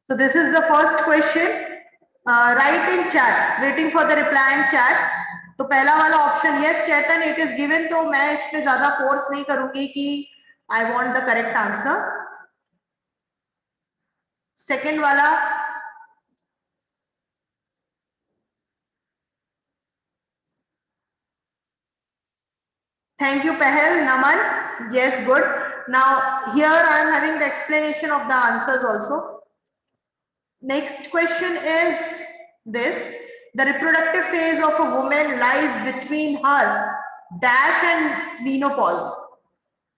So this is the first question. Write in chat. Waiting for the reply in chat. तो पहला वाला option yes Chetan it is given, तो मैं इस पे ज्यादा फोर्स नहीं करूंगी कि I want the correct answer. Second वाला thank you Pahel Naman, yes good. Now here I am having the explanation of the answers also. Next question is this: the reproductive phase of a woman lies between her dash and menopause.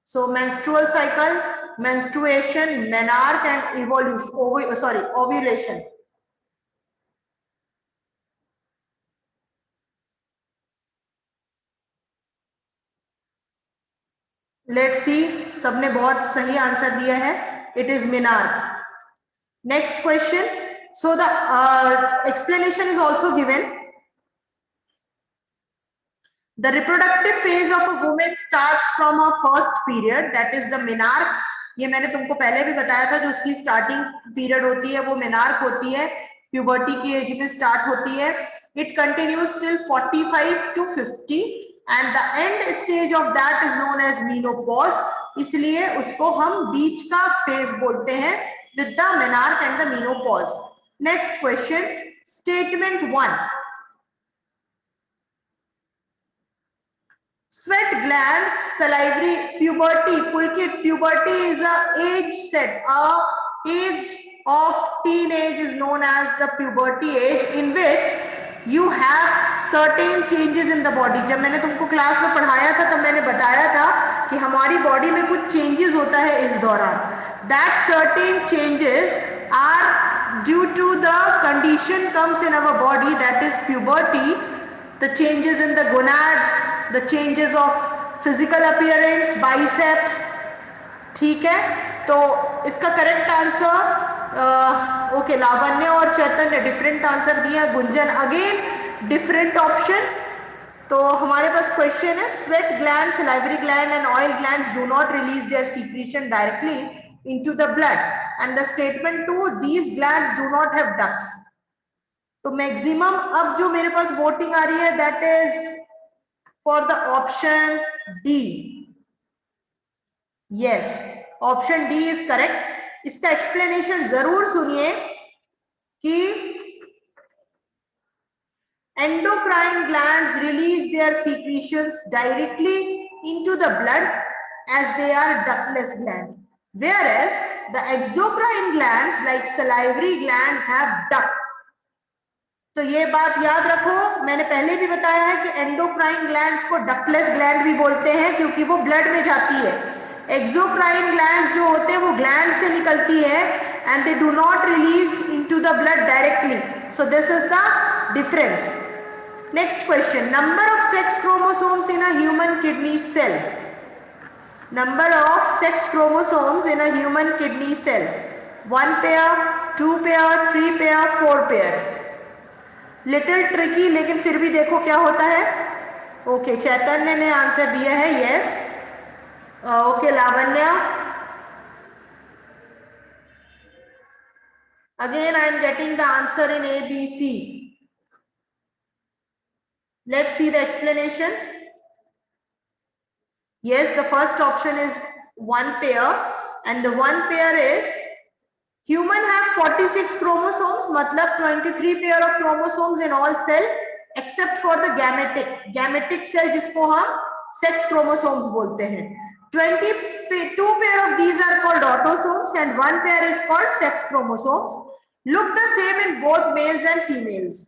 So menstrual cycle, menstruation, menarche and evolution, ovulation. Let's see, सबने बहुत सही answer दिया है. It is menarche. Next question. So the explanation is also given. The reproductive phase of a woman starts from her first period, that is the menarche. ये मैंने तुमको पहले भी बताया था, जो उसकी स्टार्टिंग पीरियड होती है वो menarche होती है, प्यूबर्टी की एज में स्टार्ट होती है. It continues till 45 to 50 and the end stage of that is known as menopause. इसलिए उसको हम बीच का फेज बोलते हैं with the menarche and the menopause. Next question, statement 1. Sweat glands, salivary, puberty, Pulkit, puberty is a age set. A age of teenage is known as the puberty age, in which you have certain changes in the body. जब मैंने तुमको class में पढ़ाया था तब मैंने बताया था कि हमारी बॉडी में कुछ चेंजेस होता है इस दौरान. That certain changes are due to the condition comes in our body, that is puberty. The changes in the gonads, the changes of physical appearance, biceps. ठीक है, तो इसका करेक्ट आंसर ओके लावण्य और चैतन्य ने डिफरेंट आंसर दिया. Gunjan again different option. तो हमारे पास question है, sweat gland, salivary gland and oil glands do not release there secretion directly into the blood. And the statement 2, these glands do not have ducts. तो maximum अब जो मेरे पास voting आ रही है that is for the option D. Yes, option D is correct. इसका explanation जरूर सुनिए कि endocrine glands release their secretions directly into the blood as they are ductless gland, whereas the exocrine glands like salivary glands have duct. तो ये बात याद रखो, मैंने पहले भी बताया है कि एंडोक्राइन ग्लैंड्स को डक्टलेस ग्लैंड भी बोलते हैं क्योंकि वो ब्लड में जाती है. एक्सोक्राइन ग्लैंड्स जो होते हैं वो ग्लैंड से निकलती है and they do not release into the blood directly. So this is the difference. Next question, number of sex chromosomes in a human kidney cell. Number of sex chromosomes in a human kidney cell. 1 pair, 2 pair, 3 pair, 4 pair. Little tricky, लेकिन फिर भी देखो क्या होता है. Okay, चैतन्य ने answer दिया है yes. Okay Lavanya, again I am getting the answer in A B C. Let's see the explanation. Yes, the first option is 1 pair and the 1 pair is human have 46 chromosomes, मतलब 23 pair of chromosomes in all cell except for the gametic cell जिसको हम sex chromosomes बोलते हैं. 22 pair of these are called autosomes and 1 pair is called sex chromosomes. Look the same in both males and females.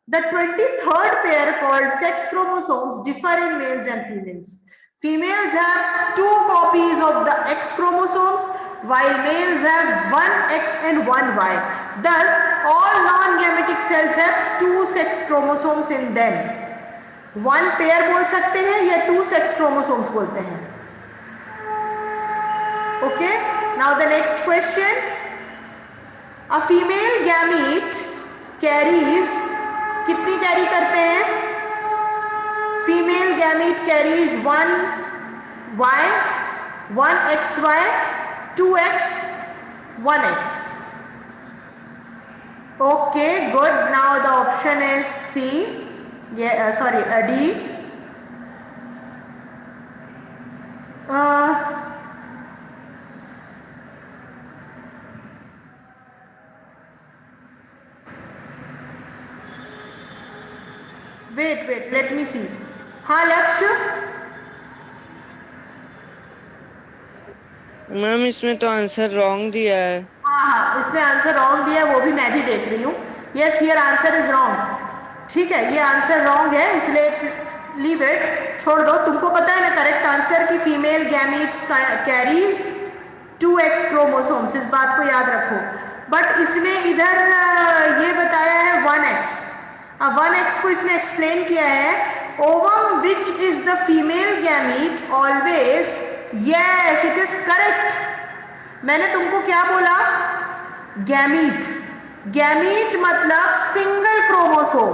The 23rd pair called sex chromosomes differ in males and females. Females have 2 copies of the X chromosomes while males have 1 X and 1 Y. Thus, all non-gametic cells have 2 sex chromosomes in them. 1 pair बोल सकते हैं या 2 sex chromosomes बोलते हैं. Okay, now the next question. A female gamete carries, कितनी carry करते हैं? Female gamete carries 1 Y, 1 XY, 2X, 1X. Okay, good. Now the option is C. Yeah, sorry, D. Wait, let me see. हाँ लक्ष्य, ma'am इसमें तो answer wrong दिया है। हाँ, इसमें आंसर रॉन्ग दिया है, वो भी मैं भी देख रही हूँ. Yes, here answer is wrong. ठीक है, ये आंसर रॉन्ग है, इसलिए लीव इट, छोड़ दो. तुमको पता है ना करेक्ट आंसर की female gametes carries 2x chromosomes, इस बात को याद रखो. बट इसने इधर ये बताया है 1x. 1x को इसने एक्सप्लेन किया है, ovum which is the female gamete always. Yes, it is correct. मैंने तुमको क्या बोला? गैमीट. गैमीट मतलब सिंगल क्रोमोसोम.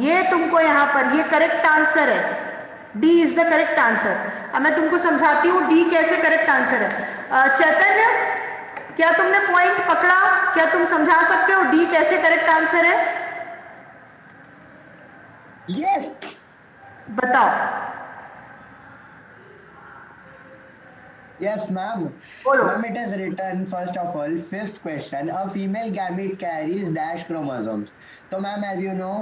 ये तुमको यहां पर ये करेक्ट आंसर है. D is the correct answer. अब मैं तुमको समझाती हूं डी कैसे करेक्ट आंसर है. चैतन्य, क्या तुमने पॉइंट पकड़ा? क्या तुम समझा सकते हो डी कैसे करेक्ट आंसर है? Yes. बताओ. Yes, ma'am. बोलो. Ma'am, it is written first of all, fifth question. A female gamete carries dash chromosomes. तो ma'am as you know,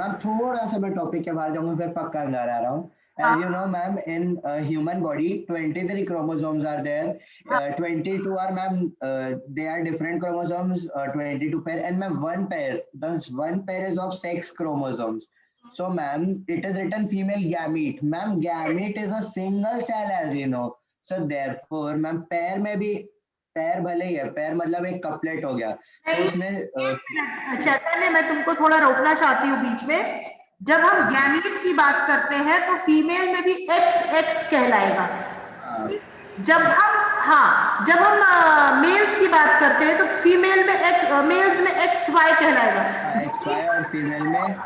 ma'am थोड़ा सा मैं टॉपिक के बाहर जाऊंगा फिर पक्का अंदर आ रहा हूँ. As you know, ma'am, in human body, 23 chromosomes are there. 22 are, ma'am, they are different chromosomes. 22 pair, and ma'am, one pair. Thus, one pair is of sex chromosomes. So, ma'am, it is written female gamete. Ma'am, gamete is a single cell, as you know. So therefore, ma'am पैर में भी पैर भले ही है, पैर मतलब एक couplet हो गया. तो उसमें चैतन्य, मैं तुमको थोड़ा रोकना चाहती हूँ बीच में. जब हम गैमीट की बात करते हैं तो फीमेल में भी एक्स एक्स कहलाएगा. जब हम मेल्स की बात करते हैं तो फीमेल में मेल्स में एक्स वाई कहलाएगा. एक्स वाई और फीमेल में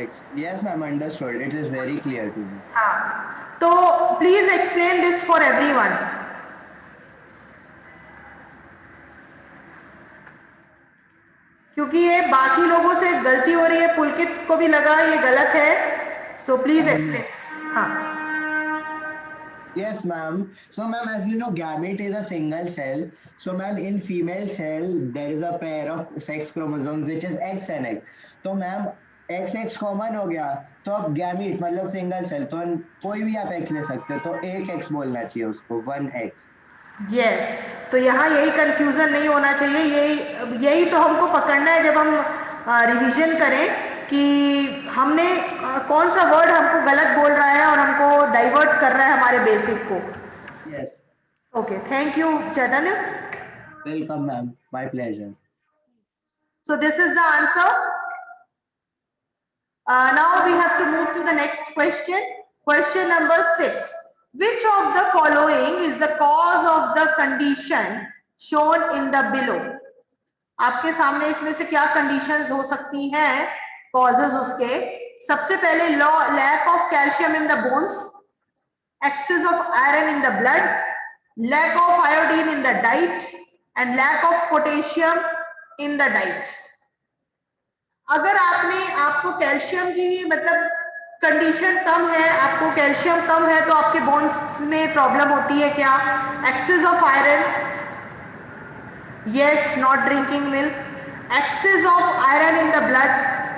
X. Yes ma'am, understood. It is very clear to me. हाँ, तो please explain this for everyone. क्योंकि ये बाकी लोगों से गलती हो रही है, पुलकित को भी लगा ये गलत है. So please explain this. हाँ. Yes, ma'am. So, ma'am, as you know, gamete is a single cell. So, ma'am, in female cell, there is a pair of sex chromosomes which is X and X. तो ma'am x x common हो गया, तो अब gamete मतलब single cell, तो कोई भी आप एक्स ले सकते हो, तो एक एक्स बोलना चाहिए उसको, 1x. यस, तो यहाँ यही कंफ्यूजन नहीं होना चाहिए. यही तो हमको पकड़ना है जब हम रिवीजन करें कि हमने कौन सा वर्ड हमको गलत बोल रहा है और हमको डाइवर्ट कर रहा है हमारे बेसिक को. Yes. Okay, thank you Chaitanya. Welcome, ma'am. My pleasure. So this is the answer. Now we have to move to the next question. Question number 6. Which of the following is the cause of the condition shown in the below? आपके सामने इसमें से क्या conditions हो सकती हैं, causes उसके. सबसे पहले lack of calcium in the bones, excess of iron in the blood, lack of iodine in the diet and lack of potassium in the diet. अगर आपको कैल्शियम की मतलब कंडीशन कम है, आपको कैल्शियम कम है, तो आपके बोन्स में प्रॉब्लम होती है क्या? Excess of iron, yes, not drinking milk. Excess of iron in the blood,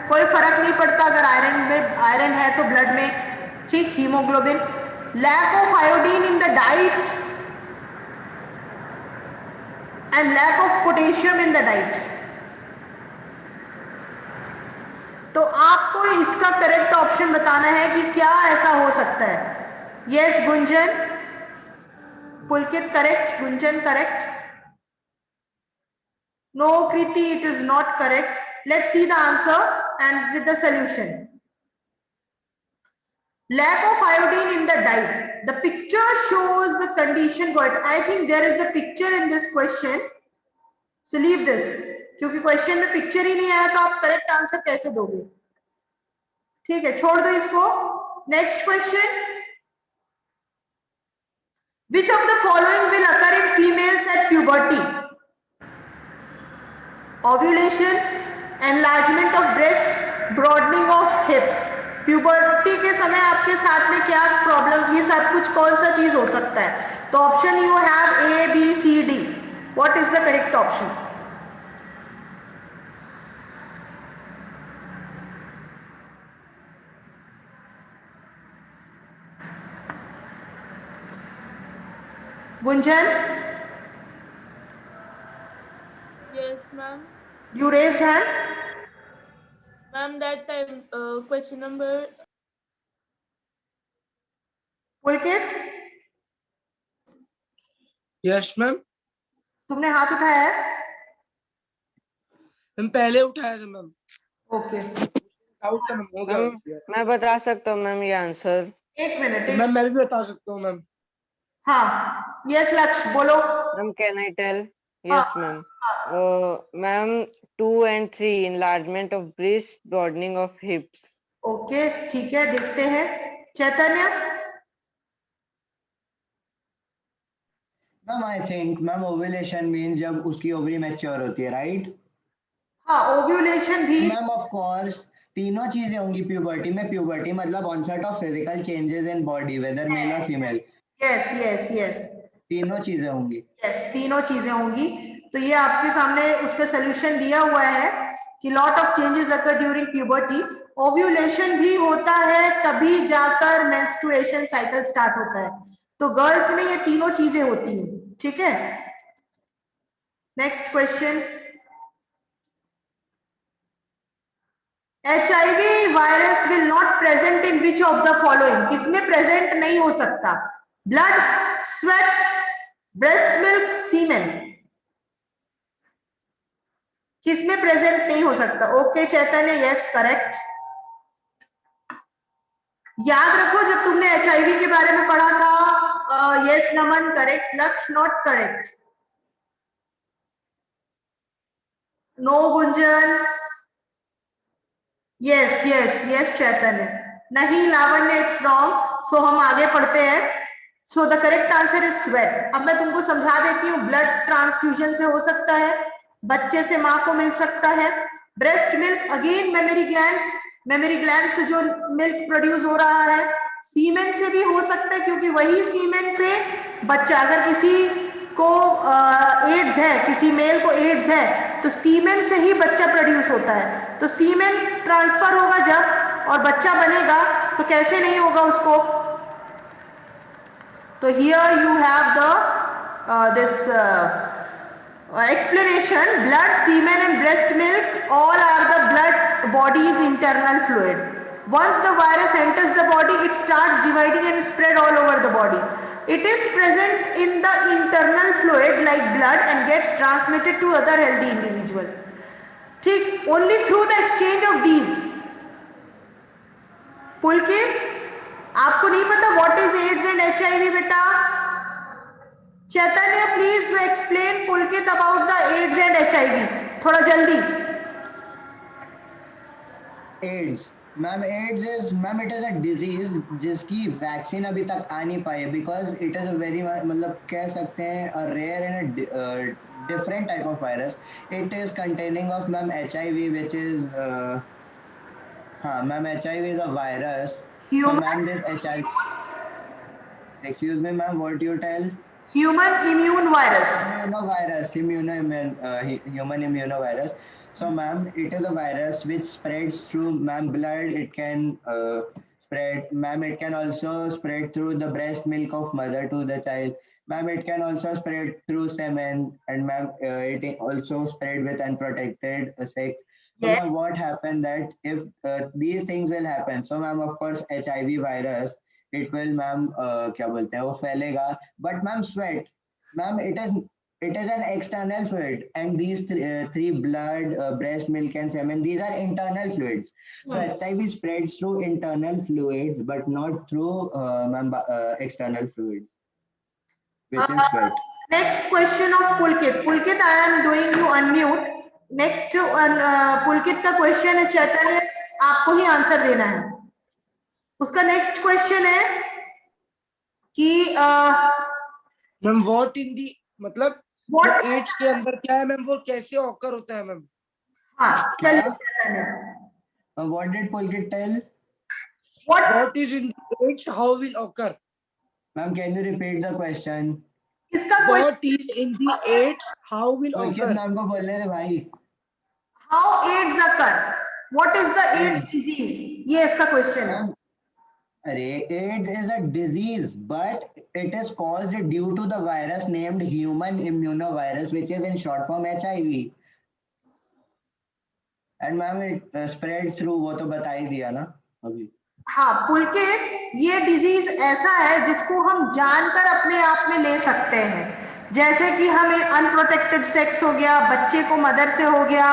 कोई फर्क नहीं पड़ता अगर आयरन है तो ब्लड में, ठीक, haemoglobin. Lack of iodine in the diet and lack of potassium in the diet. तो आपको इसका करेक्ट ऑप्शन बताना है कि क्या ऐसा हो सकता है. Yes Gunjan, Pulkit correct, Gunjan correct. No, Kriti, it is not correct. Let's see the answer and with the solution. Lack of iodine in the diet. The picture shows the condition. Got? I think there is the picture in this question. So leave this. क्योंकि question में picture ही नहीं आया तो आप correct answer कैसे दोगे? ठीक है, छोड़ दो इसको. Next question. Which of the following will occur in females at puberty? Ovulation, enlargement of breast, broadening of हिप्स। Puberty के समय आपके साथ में क्या प्रॉब्लम, ये सब कुछ कौन सा चीज हो सकता है? तो option you have A B C D. What is the correct option? Gunjan, Yes, ma'am. you raised hand. Ma'am, that time question number. Pulkit, yes ma'am. तुमने हाथ उठाया है? मैम पहले उठाया था मैम। ओके, डाउट था मैम, हो गया। मैम मैं बता सकता हूँ मैम ये आंसर। एक मिनट। तो मैम मैं भी बता सकता हूँ मैम। हाँ, यस लक्ष्य बोलो। Ma'am can I tell? हाँ, yes ma'am. Ma'am 2 and 3 enlargement of breast, broadening of hips. Okay ठीक है, देखते हैं। Chaitanya, ma'am I think ma'am ovulation means जब उसकी ओवरी मैच्योर होती है, राइट? हाँ ओव्यूलेशन भी। मैम ऑफ कोर्स तीनों चीजें होंगी प्यूबर्टी में। प्यूबर्टी मतलब onset of physical changes in body, whether male और फीमेल। यस यस यस तीनों चीजें होंगी। यस, तीनों चीजें होंगी। तो ये आपके सामने उसका सोल्यूशन दिया हुआ है कि lot of changes occur during puberty. Ovulation भी होता है, तभी जाकर मेंस्ट्रुएशन साइकिल स्टार्ट होता है। तो गर्ल्स में ये तीनों चीजें होती हैं, ठीक है। Next question, HIV virus will not present in which of the following? किसमें प्रेजेंट नहीं हो सकता? ब्लड, स्वेट, ब्रेस्ट मिल्क, सीमेन। किसमें प्रेजेंट नहीं हो सकता? ओके चैतन्य, यस करेक्ट। याद रखो जब तुमने HIV के बारे में पढ़ा था, yes Naman correct, Lakshya not correct, no Gunjan, yes yes yes Chaitanya, नहीं लावण्य, इट्स रॉन्ग। सो हम आगे पढ़ते हैं। So the correct answer is sweat. अब मैं तुमको समझा देती हूँ। ब्लड ट्रांसफ्यूजन से हो सकता है, बच्चे से माँ को मिल सकता है। Breast milk again memory gland से जो मिल्क प्रोड्यूस हो रहा है। सीमेन से भी हो सकता है, क्योंकि वही सीमेन से बच्चा, अगर किसी को एड्स है, किसी मेल को एड्स है, तो सीमेन से ही बच्चा प्रोड्यूस होता है। तो सीमेन ट्रांसफर होगा जब और बच्चा बनेगा, तो कैसे नहीं होगा उसको? तो here you have the this explanation. Blood, semen and breast milk all are the blood body's internal fluid. Once the virus enters the body, it starts dividing and spread all over the body. It is present in the internal fluid like blood and gets transmitted to other healthy individual. ठीक, only through the exchange of these. Pulkit, आपको नहीं पता what is AIDS and HIV बेटा? Chaitanya please explain Pulkit about the AIDS and HIV, थोड़ा जल्दी। AIDS ma'am, AIDS is ma'am it is a disease जिसकी vaccine अभी तक आ नहीं पाई है, because it is a very, मतलब कह सकते हैं a rare and different type of virus. It is containing of ma'am HIV which is हाँ ma'am, HIV is a virus. So ma'am this HIV, excuse me ma'am, what you tell? Human immune virus. Human immunovirus. So, ma'am, it is a virus which spreads through, ma'am, blood. It can spread, ma'am. It can also spread through the breast milk of mother to the child, ma'am. It can also spread through semen, and ma'am, it also spread with unprotected sex. So, Yes. ma'am, what happened that if these things will happen? So, ma'am, of course, HIV virus, it will ma'am क्या बोलते हैं वो फैलेगा, but ma'am sweat ma'am it is an external fluid, and these three blood, breast milk and semen, these are internal fluids. So HIV spreads through internal fluids but not through external fluids, which is sweat. Next question of Pulkit. Pulkit, I am doing you unmute. Next पुलकित का question है, चैतन्य आपको ही answer देना है। उसका next question है कि ma'am what in दी, मतलब What- ads के अंदर क्या है मैम, वो कैसे ऑकर होता है मैम? हाँ चलिए हाँ? चैतन्य, What did Pulkit tell? what What is in the age? How will occur? Ma'am, can you repeat the question? इसका What question, is in the age? How will Pulkit occur? Ma'am को बोलने दे भाई. how AIDS occur, what is the AIDS AIDS. disease, ये इसका question है. Ma'am, अरे AIDS is a disease, but it is caused due to the virus named human immunovirus, which is in short form HIV. And ma'am, it spread through, वो तो बता ही दिया ना अभी. हाँ पुलकित, ये डिजीज ऐसा है जिसको हम जानकर अपने आप में ले सकते हैं, जैसे कि हमें अनप्रोटेक्टेड सेक्स हो गया, बच्चे को मदर से हो गया,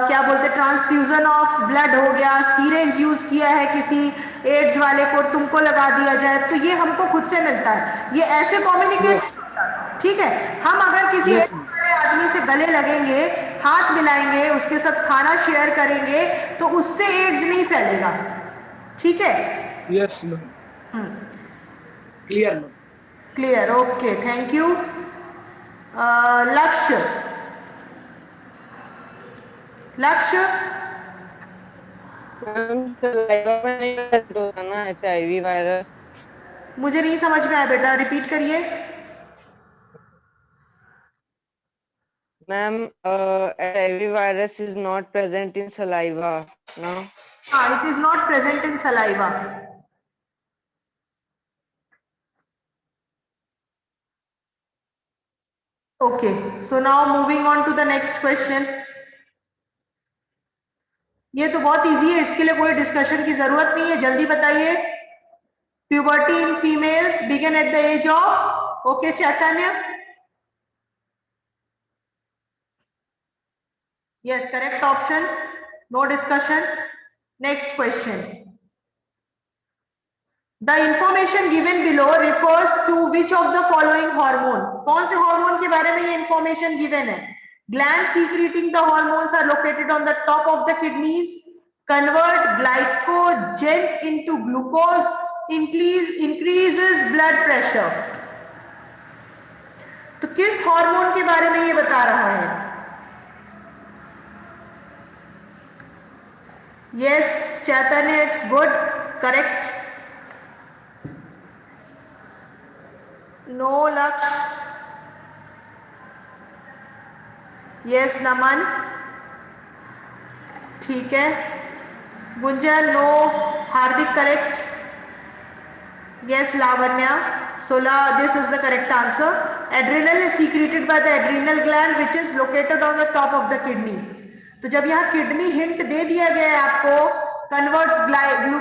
क्या बोलते ट्रांसफ्यूजन ऑफ ब्लड हो गया, सीरेंज यूज किया है किसी एड्स वाले को, तुमको लगा दिया जाए, तो ये हमको खुद से मिलता है, ये ऐसे कम्युनिकेट Yes. ठीक है. हम अगर किसी Yes, AIDS वाले आदमी से गले लगेंगे, हाथ मिलाएंगे, उसके साथ खाना शेयर करेंगे, तो उससे एड्स नहीं फैलेगा. ठीक है. Yes, ma'am. Clear, ma'am. Clear, okay, thank you. लक्ष्य, लक्ष्य मैम सलाइवा में नहीं present होता ना HIV वायरस. मुझे नहीं समझ में आया बेटा, रिपीट करिए. Ma'am HIV virus is not present in saliva, no? हाँ, it is not present in saliva. Okay, so now moving on to the next question. ये तो बहुत इजी है, इसके लिए कोई डिस्कशन की जरूरत नहीं है, जल्दी बताइए. Puberty in females begin at the age of, okay Chaitanya, yes, correct option, no discussion. Next question. The information given below refers to which of the following hormone? कौन से हार्मोन के बारे में ये इंफॉर्मेशन गिवन है? Glands secreting the hormones are located on the top of the kidneys, convert glycogen into glucose, increases blood pressure. तो किस hormone के बारे में ये बता रहा है? Yes, Chaitanya, it's good, correct. No, Laksh. Yes, Naman. ठीक है. Gunjan, no. Hardik, correct. Yes, Lavanya. So, this is the correct answer. Adrenal is secreted by the adrenal gland, which is located on the top of the kidney. तो जब यहाँ kidney hint दे दिया गया है आपको, converts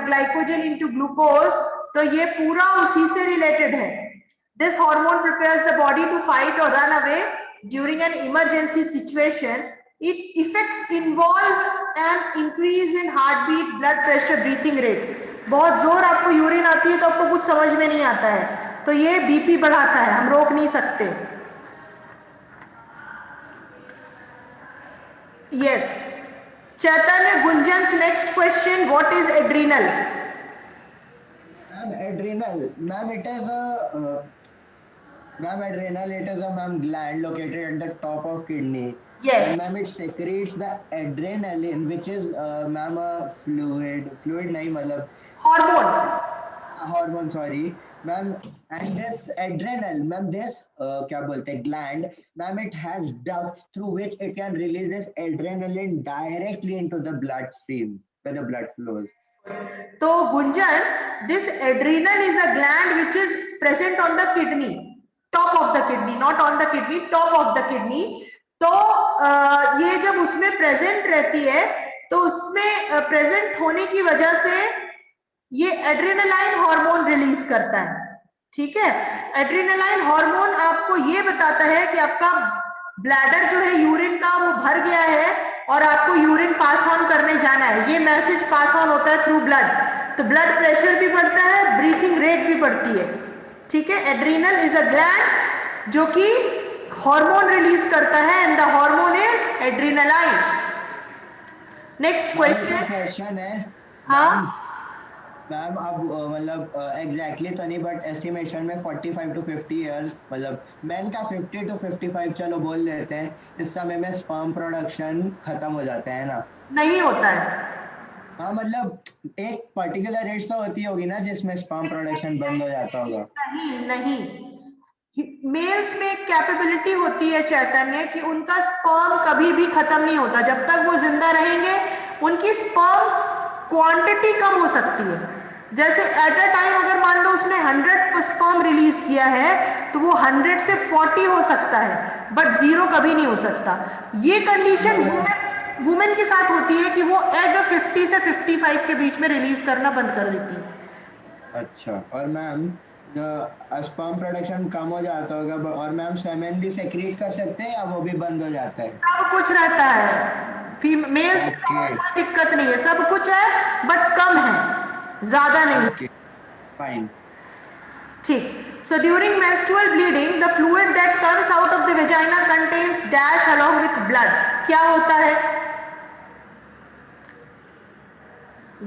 glycogen into glucose, तो ये पूरा उसी से रिलेटेड है. This hormone prepares the body to fight और run away during an emergency situation. It effects involve an increase in heart beat, blood pressure, breathing rate. बहुत जोर आपको यूरिन आती है तो आपको कुछ समझ में नहीं आता है, तो ये बीपी बढ़ाता है, हम रोक नहीं सकते. Yes. Chaitanya, Gunjan's next question, what is adrenal? Ma'am, adrenal. Ma'am, it is a ma'am, adrenal. It is a ma'am gland located at the top of kidney. Yes. And ma'am, it secretes the adrenaline, which is ma'am a fluid. Fluid नहीं मतलब Hormone. hormone. Sorry, ma'am. And this adrenal, ma'am, this क्या बोलते हैं gland, ma'am, it has ducts through which it can release this adrenaline directly into the bloodstream where the blood flows. So Gunjan, this adrenal is a gland which is present on the kidney, top of the kidney, not on the kidney, top of the kidney. तो ये जब उसमें present रहती है तो उसमें present होने की वजह से ये एड्रेनालाइन हार्मोन रिलीज करता है. ठीक है. एड्रेनालाइन हार्मोन आपको ये बताता है कि आपका ब्लैडर जो है यूरिन का वो भर गया है और आपको यूरिन पास ऑन करने जाना है. ये मैसेज पास ऑन होता है थ्रू ब्लड, तो ब्लड प्रेशर भी बढ़ता है, ब्रीथिंग रेट भी बढ़ती है. ठीक है. एड्रीनल इज अ ग्लैंड जो कि हार्मोन रिलीज करता है and the hormone is adrenaline. Next question question है हाँ मैम अब मतलब एग्जैक्टली तो नहीं बट एस्टिमेशन में 45 to 50 इयर्स, मतलब मैन का 50 to 55 चलो बोल लेते हैं, इस समय में स्पर्म प्रोडक्शन खत्म हो जाता है ना। नहीं होता है। हाँ मतलब एक पर्टिकुलर एज तो होती होगी ना जिसमें स्पर्म प्रोडक्शन बंद हो जाता होगा। नहीं नहीं, मेल्स में एक कैपेबिलिटी होती है चैतन्य कि उनका स्पर्म कभी भी खत्म नहीं होता, जब तक वो जिंदा रहेंगे उनकी स्पर्म क्वांटिटी कम हो सकती है। जैसे एट अ टाइम अगर मान लो उसने 100 स्पर्म रिलीज किया है तो वो 100 से 40 हो सकता है, बट 0 कभी नहीं हो सकता। ये कंडीशन वुमेन के साथ होती है कि वो एग 50 से 55 के बीच में रिलीज करना बंद कर देती है। अच्छा, और मैम स्पर्म प्रोडक्शन कम हो जाता होगा और मैम सेमेन भी सेक्रीट कर सकते हैं या वो भी बंद हो जाता है? सब कुछ रहता है, मेल्स के ओके साथ कोई दिक्कत नहीं है, सब कुछ है बट कम है, ज्यादा नहीं। Okay fine. ठीक। So during menstrual bleeding, the fluid that comes out of the vagina contains dash along with blood. क्या होता है?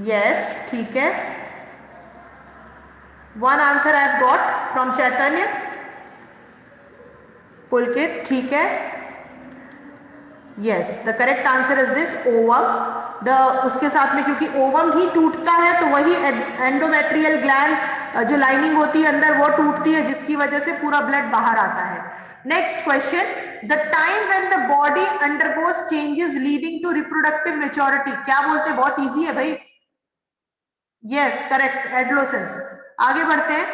Yes, ठीक है। One answer I have got from Chaitanya. Pulkit, ठीक है। Yes, the correct answer is this, ovum. उसके साथ में क्योंकि ओवम ही टूटता है तो वही एंडोमेट्रियल ग्लैंड जो लाइनिंग होती है अंदर वो टूटती है, जिसकी वजह से पूरा ब्लड बाहर आता है। Next question, the time when the body undergoes changes leading to reproductive maturity, क्या बोलते हैं? बहुत इजी है भाई। Yes correct, adolescence. आगे बढ़ते हैं,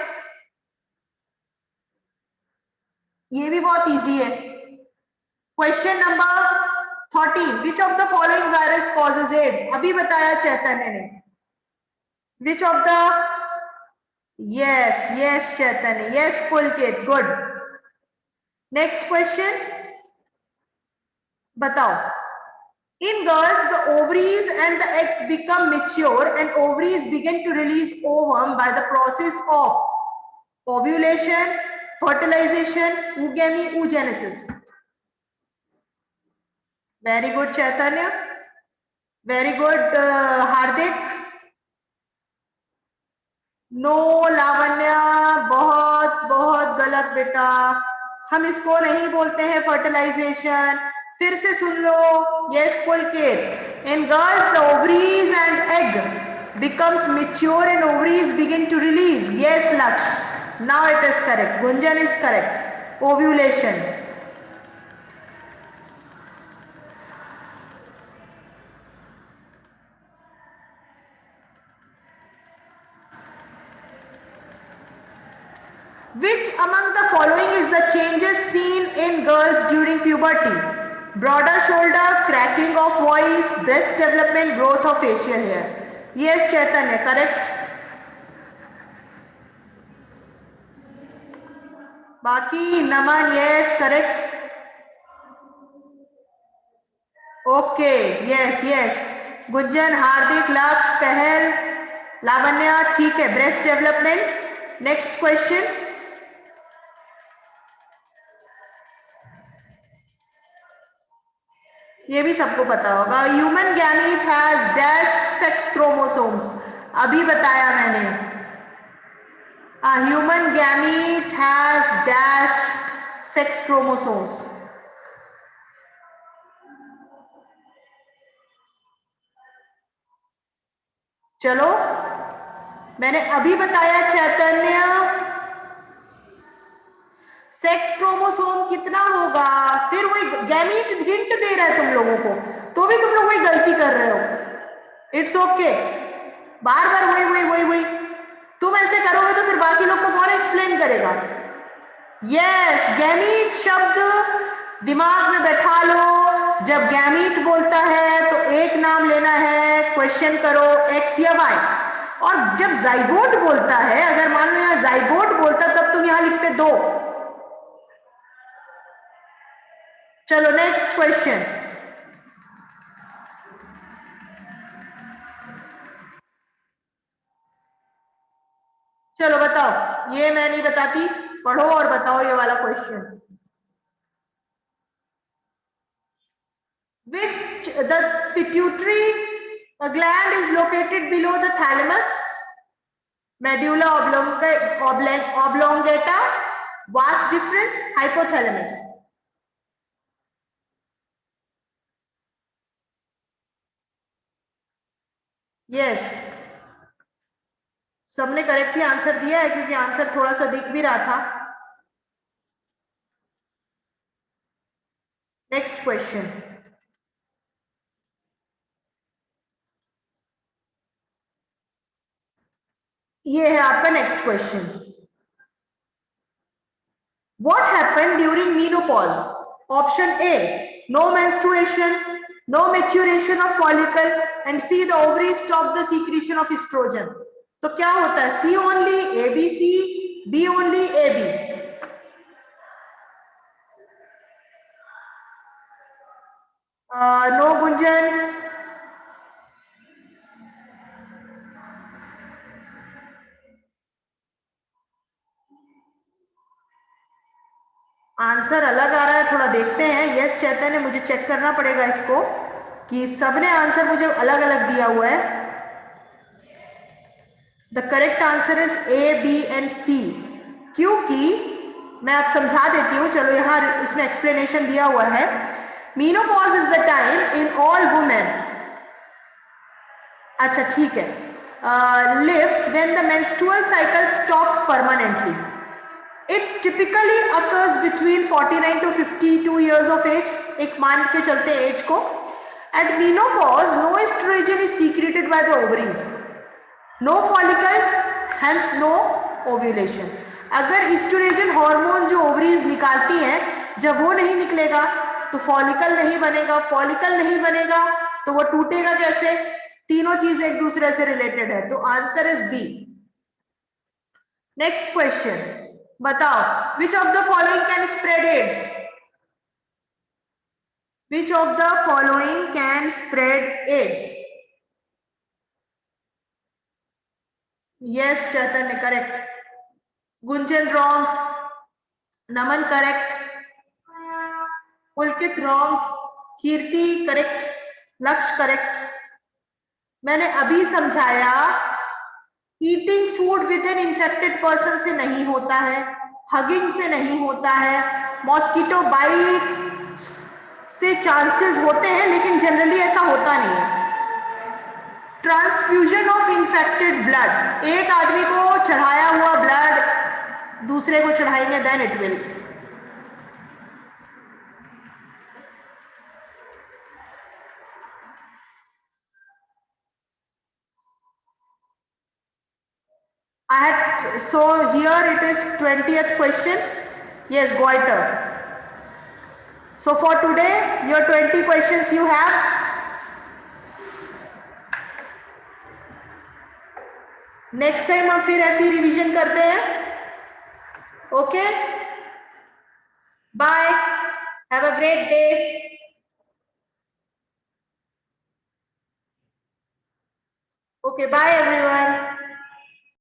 ये भी बहुत इजी है। Question number 13, which of the following virus causes AIDS? अभी बताया चैतन्य ने। Which of the, yes yes Chaitanya, yes Pulkit, good. Next question बताओ। In girls, the ovaries and the eggs become mature and ovaries begin to release ovum by the process of ovulation, fertilization, oogamy, oogenesis. Very good Chaitanya. Very good Hardik. No Lavanya, बहुत बहुत गलत बेटा, हम इसको नहीं बोलते हैं फर्टिलाइजेशन। फिर से सुन लो। Yes Pulkit, in girls the ovaries and egg becomes mature and ovaries begin to release. Yes Laksh, now it is correct. Gunjan is correct, ovulation. Which among the following is the changes seen in girls during puberty? Broader shoulder, cracking of voice, breast development, growth of facial hair. Yes Chaitanya, correct. Baki Naman, yes correct. Okay, yes yes. Gunjan, Hardik, Laksh, Pahel, Lavanya, ठीक है, breast development. Next question. ये भी सबको पता होगा। Human gamete has dash sex chromosomes, अभी बताया मैंने। Human gamete has dash sex chromosomes. चलो, मैंने अभी बताया चैतन्य, सेक्स क्रोमोसोम कितना होगा, फिर वही गैमीट हिंट दे रहा है तुम लोगों को, तो भी तुम लोग वही गलती कर रहे हो। इट्स ओके, बार बार वही वही वही वही तुम ऐसे करोगे तो फिर बाकी लोग को कौन एक्सप्लेन करेगा? यस, गैमीट शब्द दिमाग में बैठा लो। जब गैमीट बोलता है तो एक नाम लेना है, क्वेश्चन करो एक्स या वाई। और जब जाइगोट बोलता है, अगर मान लो यहां जाइगोट बोलता तब तुम यहां लिखते दो। चलो नेक्स्ट क्वेश्चन। चलो बताओ, ये मैं नहीं बताती, पढ़ो और बताओ ये वाला question. Which the pituitary gland is located below the thalamus? medulla oblongata, vas deferens, hypothalamus. Yes, सबने करेक्टली आंसर दिया है क्योंकि आंसर थोड़ा सा दिख भी रहा था. Next question. ये है आपका next question. What happened during menopause? Option A, no menstruation, no maturation of follicle, and C, the ovaries stop the secretion of estrogen. तो क्या होता है? C only, A B C, B only, A B. No Gunjan. Answer अलग आ रहा है, थोड़ा देखते हैं. यस चैतन्य, मुझे चेक करना पड़ेगा इसको कि सबने आंसर मुझे अलग अलग दिया हुआ है. The correct answer is A, B and C. क्योंकि मैं आप समझा देती हूं. चलो यहां इसमें एक्सप्लेनेशन दिया हुआ है. Menopause is the time in all women. अच्छा ठीक है. Lives when the menstrual cycle stops permanently. It typically occurs between 49 to 52 years of age. एक मान के चलते एज को. At menopause, no estrogen is secreted by the ovaries. No follicles, hence no ovulation. अगर oestrogen hormone जो ovaries निकालती हैं, जब वो नहीं निकलेगा तो फॉलिकल नहीं बनेगा. फॉलिकल नहीं बनेगा तो वो टूटेगा कैसे? तीनों चीज एक दूसरे से रिलेटेड है. तो answer is B. Next question. बताओ, which of the following can spread AIDS? Which of the following can spread AIDS? Yes, Chaitanya, correct. Gunjan, wrong. Naman, correct. Pulkit, wrong. Kirti, correct. Laksh, correct. मैंने अभी समझाया, eating food with an infected person से नहीं होता है, hugging से नहीं होता है, मॉस्किटो बाइट से चांसेस होते हैं लेकिन जनरली ऐसा होता नहीं है. ट्रांसफ्यूजन ऑफ इन्फेक्टेड ब्लड, एक आदमी को चढ़ाया हुआ ब्लड दूसरे को चढ़ाएंगे, then it will. I had, so here it is 20th question. Yes, goiter. So for today, your 20 questions you have. Next time हम फिर ऐसी रिवीजन करते हैं. Okay? Bye. Have a great day. Okay, bye everyone.